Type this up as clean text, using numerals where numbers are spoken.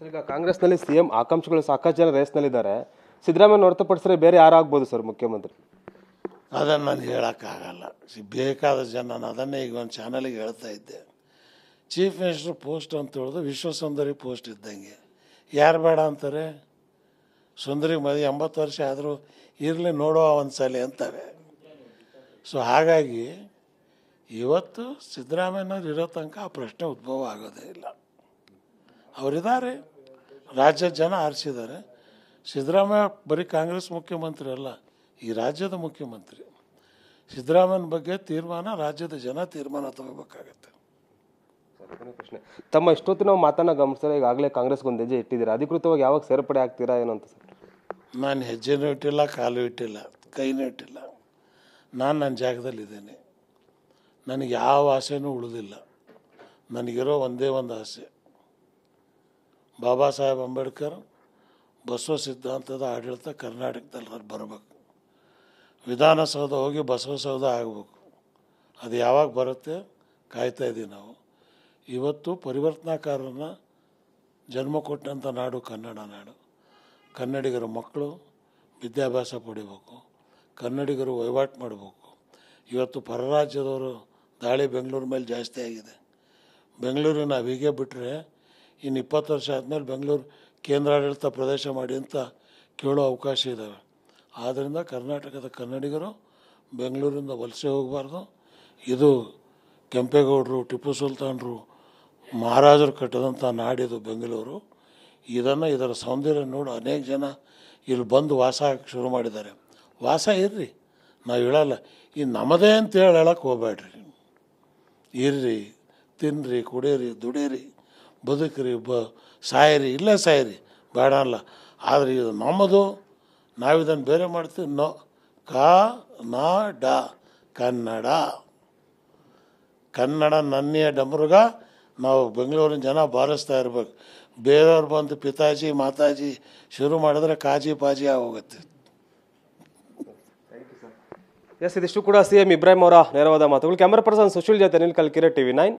ಈಗ ಕಾಂಗ್ರೆಸ್ನಲ್ಲಿ ಸಿಎಂ ಆಕಾಂಕ್ಷಿಗಳು ಸಾಕಷ್ಟು ಜನ ರೇಸ್ನಲ್ಲಿದ್ದಾರೆ. ಸಿದ್ದರಾಮಯ್ಯ ಹೊರತುಪಡಿಸಿದ್ರೆ ಬೇರೆ ಯಾರು ಆಗ್ಬೋದು ಸರ್ ಮುಖ್ಯಮಂತ್ರಿ? ಅದನ್ನು ನಾನು ಹೇಳೋಕ್ಕಾಗಲ್ಲ. ಬೇಕಾದ ಜನ ನಾನು ಅದನ್ನೇ ಈಗ ಒಂದು ಚಾನಲಿಗೆ ಹೇಳ್ತಾ ಇದ್ದೆ. ಚೀಫ್ ಮಿನಿಸ್ಟರ್ ಪೋಸ್ಟ್ ಅಂತ ಹೇಳಿದ್ರೆ ವಿಶ್ವಸುಂದರಿ ಪೋಸ್ಟ್ ಇದ್ದಂಗೆ. ಯಾರು ಬೇಡ ಅಂತಾರೆ? ಸುಂದರಿ ಮದುವೆ 80 ವರ್ಷ ಆದರೂ ಇರಲಿ ನೋಡುವ ಒಂದು ಸಲ ಅಂತಾರೆ. ಸೊ ಹಾಗಾಗಿ ಇವತ್ತು ಸಿದ್ದರಾಮಯ್ಯನವ್ರು ಇರೋ ತನಕ ಆ ಪ್ರಶ್ನೆ ಉದ್ಭವ ಆಗೋದೇ ಇಲ್ಲ. ಅವರಿದ್ದಾರೆ, ರಾಜ್ಯದ ಜನ ಆರಿಸಿದ್ದಾರೆ. ಸಿದ್ದರಾಮಯ್ಯ ಬರೀ ಕಾಂಗ್ರೆಸ್ ಮುಖ್ಯಮಂತ್ರಿ ಅಲ್ಲ, ಈ ರಾಜ್ಯದ ಮುಖ್ಯಮಂತ್ರಿ. ಸಿದ್ದರಾಮಯ್ಯನ ಬಗ್ಗೆ ತೀರ್ಮಾನ ರಾಜ್ಯದ ಜನ ತೀರ್ಮಾನ ತಗೋಬೇಕಾಗತ್ತೆ. ಪ್ರಶ್ನೆ, ತಮ್ಮ ಇಷ್ಟೊತ್ತಿನ ಮಾತನ್ನ ಗಮನಿಸಿದ್ರೆ ಈಗಾಗಲೇ ಕಾಂಗ್ರೆಸ್ಗೊಂದು ಹೆಜ್ಜೆ ಇಟ್ಟಿದ್ದೀರಾ, ಅಧಿಕೃತವಾಗಿ ಯಾವಾಗ ಸೇರ್ಪಡೆ ಆಗ್ತೀರಾ ಏನಂತ ಸರ್? ನಾನು ಹೆಜ್ಜೆನೂ ಇಟ್ಟಿಲ್ಲ, ಕಾಲು ಇಟ್ಟಿಲ್ಲ, ಕೈನೂ ಇಟ್ಟಿಲ್ಲ. ನಾನು ನನ್ನ ಜಾಗದಲ್ಲಿದ್ದೇನೆ. ನನಗೆ ಯಾವ ಆಸೆನೂ ಉಳಿದಿಲ್ಲ. ನನಗಿರೋ ಒಂದೇ ಒಂದು ಆಸೆ, ಬಾಬಾ ಸಾಹೇಬ್ ಅಂಬೇಡ್ಕರ್ ಬಸವ ಸಿದ್ಧಾಂತದ ಆಡಳಿತ ಕರ್ನಾಟಕದಲ್ಲಿ ಬರಬೇಕು. ವಿಧಾನಸೌಧ ಹೋಗಿ ಬಸವಸೌಧ ಆಗಬೇಕು. ಅದು ಯಾವಾಗ ಬರುತ್ತೆ ಕಾಯ್ತಾ ಇದ್ದೀವಿ ನಾವು. ಇವತ್ತು ಪರಿವರ್ತನಾಕಾರನ ಜನ್ಮ ಕೊಟ್ಟಂಥ ನಾಡು ಕನ್ನಡ ನಾಡು. ಕನ್ನಡಿಗರ ಮಕ್ಕಳು ವಿದ್ಯಾಭ್ಯಾಸ ಪಡಿಬೇಕು, ಕನ್ನಡಿಗರು ವಹಿವಾಟು ಮಾಡಬೇಕು. ಇವತ್ತು ಪರರಾಜ್ಯದವರು ದಾಳಿ ಬೆಂಗಳೂರು ಮೇಲೆ ಜಾಸ್ತಿ ಆಗಿದೆ. ಬೆಂಗಳೂರಿನ ಅವಿಗೆ ಬಿಟ್ಟರೆ ಇನ್ನು 20 ವರ್ಷ ಆದಮೇಲೆ ಬೆಂಗಳೂರು ಕೇಂದ್ರಾಡಳಿತ ಪ್ರದೇಶ ಮಾಡಿ ಅಂತ ಕೇಳೋ ಅವಕಾಶ ಇದ್ದಾವೆ. ಆದ್ದರಿಂದ ಕರ್ನಾಟಕದ ಕನ್ನಡಿಗರು ಬೆಂಗಳೂರಿಂದ ವಲಸೆ ಹೋಗಬಾರ್ದು. ಇದು ಕೆಂಪೇಗೌಡರು, ಟಿಪ್ಪು ಸುಲ್ತಾನರು, ಮಹಾರಾಜರು ಕಟ್ಟಿದಂಥ ನಾಡಿದು ಬೆಂಗಳೂರು. ಇದರ ಸೌಂದರ್ಯ ನೋಡಿ ಅನೇಕ ಜನ ಇಲ್ಲಿ ಬಂದು ವಾಸ ಆಗಕ್ಕೆ ಶುರು ಮಾಡಿದ್ದಾರೆ. ವಾಸ ಇರ್ರಿ, ನಾವು ಹೇಳಲ್ಲ, ಇದು ನಮ್ಮದೇ ಅಂತೇಳಿ ಹೇಳಕ್ಕೆ ಹೋಗ್ಬೇಡ್ರಿ. ಇರ್ರಿ, ತಿನ್ನಿರಿ, ಕುಡೀರಿ, ದುಡೀರಿ, ಬದುಕ್ರಿ, ಸಾಯಿರಿ, ಇಲ್ಲೇ ಸಾಯಿರಿ, ಬೇಡ ಅಲ್ಲ. ಆದರೆ ಇದು ನಮ್ಮದು, ನಾವಿದನ್ನು ಬೇರೆ ಮಾಡ್ತೀವಿ. ಡ ಕನ್ನಡ, ಕನ್ನಡ ನನ್ನೆಯ ಡಮರುಗ ನಾವು ಬೆಂಗಳೂರಿನ ಜನ ಬಾರಿಸ್ತಾ ಇರ್ಬೇಕು. ಬೇರೆಯವ್ರು ಬಂದು ಪಿತಾಜಿ ಮಾತಾಜಿ ಶುರು ಮಾಡಿದ್ರೆ ಕಾಜಿ ಪಾಜಿ ಆಗೋಗುತ್ತೆ. ಎಸ್, ಇದಿಷ್ಟು ಕೂಡ ಸಿಎಂ ಇಬ್ರಾಹಿಂ ಅವರ ನೇರವಾದ ಮಾತುಗಳು. ಕ್ಯಾಮರಾ ಪರ್ಸನ್ ಸುಶೀಲ್ ಜೊತೆ ಅನಿಲ್ ಕಲ್ಕಿರೆ, TV9.